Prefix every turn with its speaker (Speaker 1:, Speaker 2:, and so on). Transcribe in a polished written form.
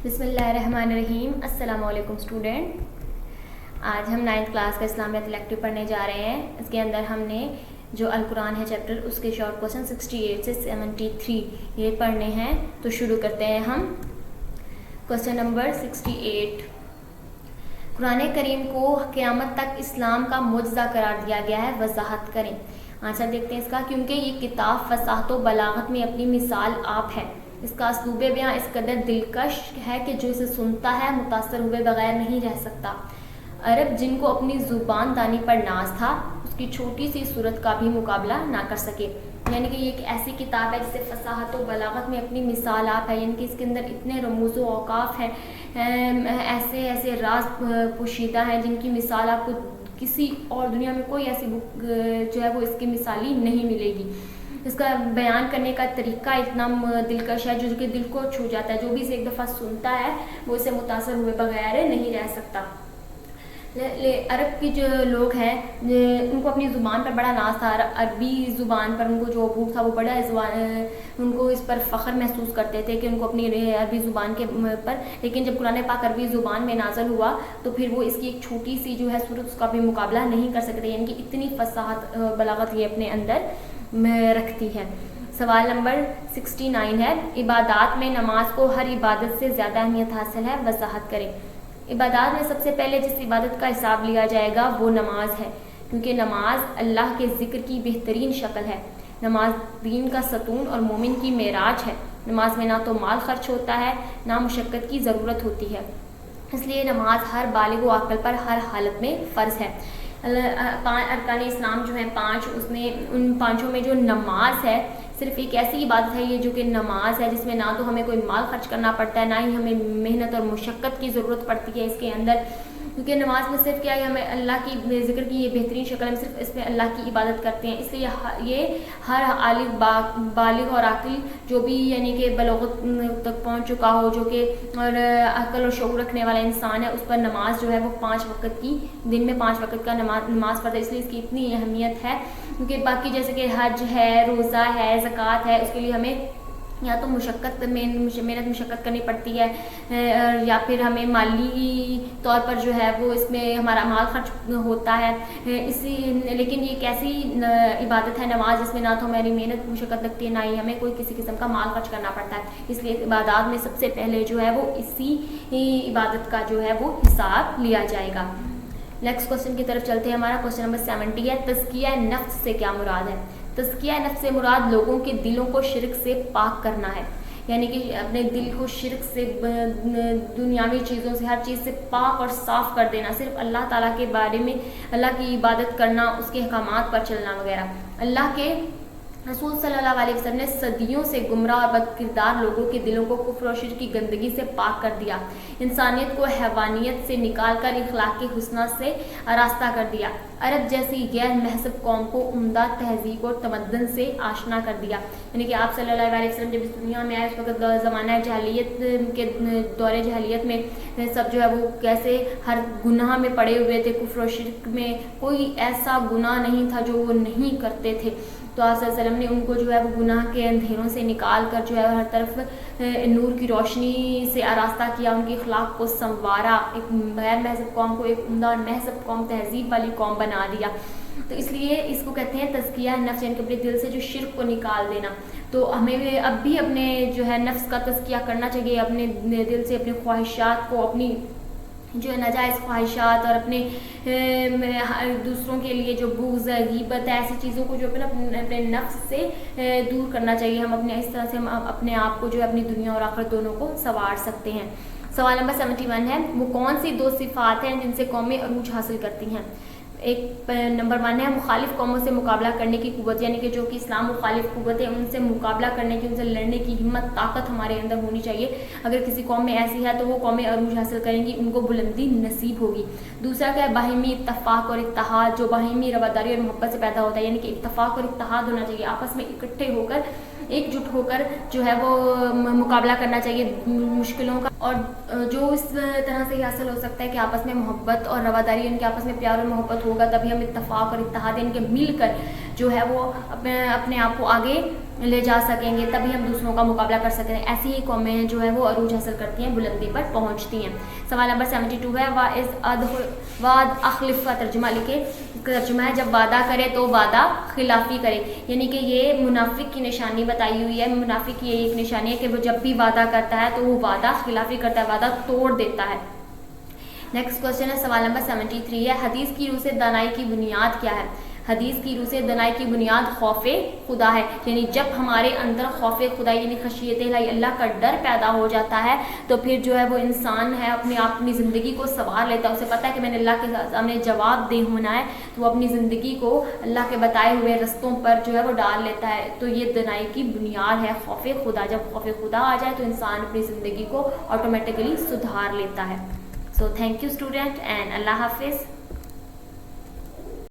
Speaker 1: بسم اللہ الرحمن الرحیم. السلام علیکم اسٹوڈنٹ. آج ہم 9th کلاس کا اسلامیات الیکٹیو پڑھنے جا رہے ہیں. اس کے اندر ہم نے جو القرآن ہے چیپٹر اس کے شارٹ کوسچن 68 سے 73 یہ پڑھنے ہیں. تو شروع کرتے ہیں ہم. Question number 68. قرآن کریم کو قیامت تک اسلام کا معجزہ قرار دیا گیا ہے, وضاحت کریں. آنسر دیکھتے ہیں اس کا. کیونکہ یہ کتاب فصاحت و بلاغت میں اپنی مثال آپ ہے. اس کا اسلوب بیاں اس قدر دلکش ہے کہ جو اسے سنتا ہے متاثر ہوئے بغیر نہیں رہ سکتا. عرب جن کو اپنی زبان دانی پر ناز تھا اس کی چھوٹی سی صورت کا بھی مقابلہ نہ کر سکے. یعنی کہ یہ ایک ایسی کتاب ہے جسے فصاحت و بلاغت میں اپنی مثال آپ ہے. یعنی کہ اس کے اندر اتنے رموز و اوقاف ہیں, ایسے ایسے راز پوشیدہ ہیں جن کی مثال آپ کو کسی اور دنیا میں کوئی ایسی بک جو ہے وہ اس کی مثالی نہیں ملے گی. اس کا بیان کرنے کا طریقہ اتنا دلکش ہے جو کہ دل کو چھو جاتا ہے. جو بھی اسے ایک دفعہ سنتا ہے وہ اسے متاثر ہوئے بغیر نہیں رہ سکتا. عرب کی جو لوگ ہیں ان کو اپنی زبان پر بڑا ناز تھا. عربی زبان پر ان کو جو عبور تھا وہ بڑا ان کو اس پر فخر محسوس کرتے تھے کہ ان کو اپنی عربی زبان کے پر. لیکن جب قرآن پاک عربی زبان میں نازل ہوا تو پھر وہ اس کی ایک چھوٹی سی جو ہے صورت اس کا بھی مقابلہ نہیں کر سکتے. یعنی کہ اتنی فصاحت بلاغت یہ اپنے اندر رکھتی ہے. سوال نمبر 69 ہے. عبادات میں نماز کو ہر عبادت سے زیادہ اہمیت حاصل ہے, وضاحت کریں. عبادات میں سب سے پہلے جس عبادت کا حساب لیا جائے گا وہ نماز ہے, کیونکہ نماز اللہ کے ذکر کی بہترین شکل ہے. نماز دین کا ستون اور مومن کی معراج ہے. نماز میں نہ تو مال خرچ ہوتا ہے نہ مشقت کی ضرورت ہوتی ہے, اس لیے نماز ہر بالغ و عاقل پر ہر حالت میں فرض ہے. ارکان اسلام جو ہیں 5, اس میں ان 5 میں جو نماز ہے صرف ایک ایسی عبادت ہے یہ جو کہ نماز ہے جس میں نہ تو ہمیں کوئی مال خرچ کرنا پڑتا ہے نہ ہی ہمیں محنت اور مشقت کی ضرورت پڑتی ہے اس کے اندر. کیونکہ نماز میں صرف کیا ہے ہمیں اللہ کی ذکر کی یہ بہترین شکل ہم صرف اس میں اللہ کی عبادت کرتے ہیں. اس لیے یہ ہر بالغ اور عاقل جو بھی یعنی کہ بلوغت تک پہنچ چکا ہو جو کہ اور عقل اور شعور رکھنے والا انسان ہے اس پر نماز جو ہے وہ 5 وقت کی دن میں 5 وقت کا نماز پڑھتا ہے. اس لیے اس کی اتنی اہمیت ہے. کیونکہ باقی جیسے کہ حج ہے, روزہ ہے, زکوٰۃ ہے, اس کے لیے ہمیں یا تو محنت مشقت کرنی پڑتی ہے یا پھر ہمیں مالی طور پر جو ہے وہ اس میں ہمارا مال خرچ ہوتا ہے. لیکن یہ ایک ایسی عبادت ہے نماز جس میں نہ تو ہماری محنت مشقت لگتی ہے نہ ہی ہمیں کوئی کسی قسم کا مال خرچ کرنا پڑتا ہے. اس لیے عبادات میں سب سے پہلے جو ہے وہ اسی عبادت کا جو ہے وہ حساب لیا جائے گا. نیکسٹ کوسچن کی طرف چلتے ہیں. ہمارا کوسچن نمبر 70 ہے. تزکیہ نفس سے کیا مراد ہے؟ تزکیہ نفس سے مراد لوگوں کے دلوں کو شرک سے پاک کرنا ہے. یعنی کہ اپنے دل کو شرک سے, دنیاوی چیزوں سے, ہر چیز سے پاک اور صاف کر دینا. صرف اللہ تعالیٰ کے بارے میں اللہ کی عبادت کرنا, اس کے احکامات پر چلنا وغیرہ. اللہ کے رسول صلی اللہ علیہ وسلم نے صدیوں سے گمراہ اور بد کردار لوگوں کے دلوں کو کفر و شرک کی گندگی سے پاک کر دیا. انسانیت کو حیوانیت سے نکال کر اخلاق کے حسنہ سے آراستہ کر دیا. عرب جیسی غیر مہذب قوم کو عمدہ تہذیب اور تمدن سے آشنا کر دیا. یعنی کہ آپ صلی اللہ علیہ وسلم جب اس دنیا میں آئے اس وقت زمانہ جاہلیت کے دور جاہلیت میں سب جو ہے وہ کیسے ہر گناہ میں پڑے ہوئے تھے. کفر و شرک میں کوئی ایسا گناہ نہیں تھا جو وہ نہیں کرتے تھے. تو آپ صلی اللہ علیہ وسلم نے ان کو جو ہے وہ گناہ کے اندھیروں سے نکال کر جو ہے ہر طرف نور کی روشنی سے آراستہ کیا. ان کی اخلاق کو سنوارا, ایک غیر مہذب قوم کو ایک عمدہ اور مہذب قوم, تہذیب والی قوم بنا دیا. تو اس لیے اس کو کہتے ہیں تزکیہ نفس, یعنی کہ اپنے دل سے جو شرک کو نکال دینا. تو ہمیں اب بھی اپنے جو ہے نفس کا تزکیہ کرنا چاہیے. اپنے دل سے اپنے خواہشات کو, اپنی جو ہے ناجائز خواہشات اور اپنے دوسروں کے لیے جو بغض ہے, غیبت ہے, ایسی چیزوں کو جو اپنے نفس سے دور کرنا چاہیے. ہم اپنے اس طرح سے ہم اپنے آپ کو جو ہے اپنی دنیا اور آخرت دونوں کو سنوار سکتے ہیں. سوال نمبر 71 ہے. وہ کون سی 2 صفات ہیں جن سے قومیں عروج حاصل کرتی ہیں؟ ایک نمبر 1 ہے مخالف قوموں سے مقابلہ کرنے کی قوت. یعنی کہ جو کہ اسلام مخالف قوت ہے ان سے مقابلہ کرنے کی, ان سے لڑنے کی ہمت, طاقت ہمارے اندر ہونی چاہیے. اگر کسی قوم میں ایسی ہے تو وہ قومیں عروج حاصل کریں گی, ان کو بلندی نصیب ہوگی. دوسرا کیا ہے باہمی اتفاق اور اتحاد, جو باہمی رواداری اور محبت سے پیدا ہوتا ہے. یعنی کہ اتفاق اور اتحاد ہونا چاہیے, آپس میں اکٹھے ہو کر ایک جٹ ہو کر جو ہے وہ مقابلہ کرنا چاہیے مشکلوں کا. اور جو اس طرح سے حاصل ہو سکتا ہے کہ آپس میں محبت اور رواداری, ان کے آپس میں پیار اور محبت ہوگا تبھی ہم اتفاق اور اتحاد ان کے مل کر جو ہے وہ اپنے آپ کو آگے لے جا سکیں گے تبھی ہم دوسروں کا مقابلہ کر سکیں گے. ایسی ہی قومیں جو ہے وہ عروج حاصل کرتی ہیں, بلندی پر پہنچتی ہیں. سوال نمبر 72 ہے وعد اخلف کا ترجمہ لکھے. ترجمہ ہے جب وعدہ کرے تو وعدہ خلافی کرے, یعنی کہ یہ منافق کی نشانی بتائی ہوئی ہے. منافق کی یہ ایک نشانی ہے کہ وہ جب بھی وعدہ کرتا ہے تو وہ وعدہ خلافی کرتا ہے, وعدہ توڑ دیتا ہے. نیکسٹ کوشچن ہے سوال نمبر 73 ہے حدیث کی روح سے دانائی کی بنیاد کیا ہے. حدیث کی روح سے دانائی کی بنیاد خوف خدا ہے, یعنی جب ہمارے اندر خوف خدا یعنی خشیت الہی اللہ کا ڈر پیدا ہو جاتا ہے تو پھر جو ہے وہ انسان ہے اپنی زندگی کو سنوار لیتا ہے. اسے پتہ ہے کہ میں نے اللہ کے سامنے جواب دہ ہونا ہے, تو وہ اپنی زندگی کو اللہ کے بتائے ہوئے رستوں پر جو ہے وہ ڈال لیتا ہے. تو یہ دانائی کی بنیاد ہے خوف خدا. جب خوف خدا آ جائے تو انسان اپنی زندگی کو آٹومیٹکلی سدھار لیتا ہے. So thank you student and Allah Hafiz.